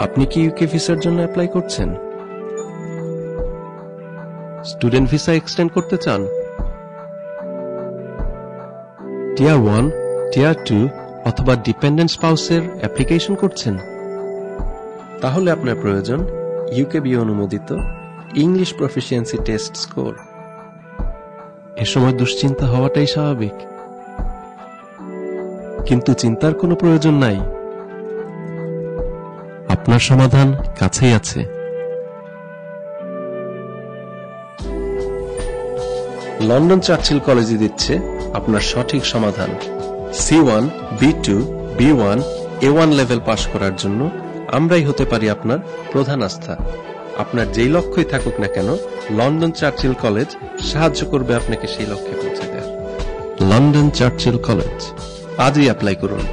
আপনি কি ইউকে ভিসার জন্য অ্যাপ্লাই করছেন? স্টুডেন্ট ভিসা এক্সটেন্ড করতে চান? টিয়ার 1, টিয়ার 2 অথবা ডিপেন্ডেন্ট স্পাউসের অ্যাপ্লিকেশন করছেন? তাহলে আপনার প্রয়োজন ইউকেবি অনুমোদিত ইংলিশ প্রফিসিয়েন্সি টেস্ট স্কোর। এ সময় দুশ্চিন্তা হওয়াটাই স্বাভাবিক, কিন্তু চিন্তার কোনো প্রয়োজন নাই। আপনার সমাধান কাছেই আছে। লন্ডন চার্চিল কলেজে দিচ্ছে আপনার সঠিক সমাধান। C1, B2, B1, A1 level পাশ করার জন্য আমরাই হতে পারি আপনার প্রধান আস্থা। আপনার যেই লক্ষ্যই থাকুক না কেন, লন্ডন চার্চিল কলেজ সাহায্য করবে আপনাকে সেই লক্ষ্যে পৌঁছে দেওয়ার। লন্ডন চার্চিল কলেজ, আজই অ্যাপ্লাই করুন।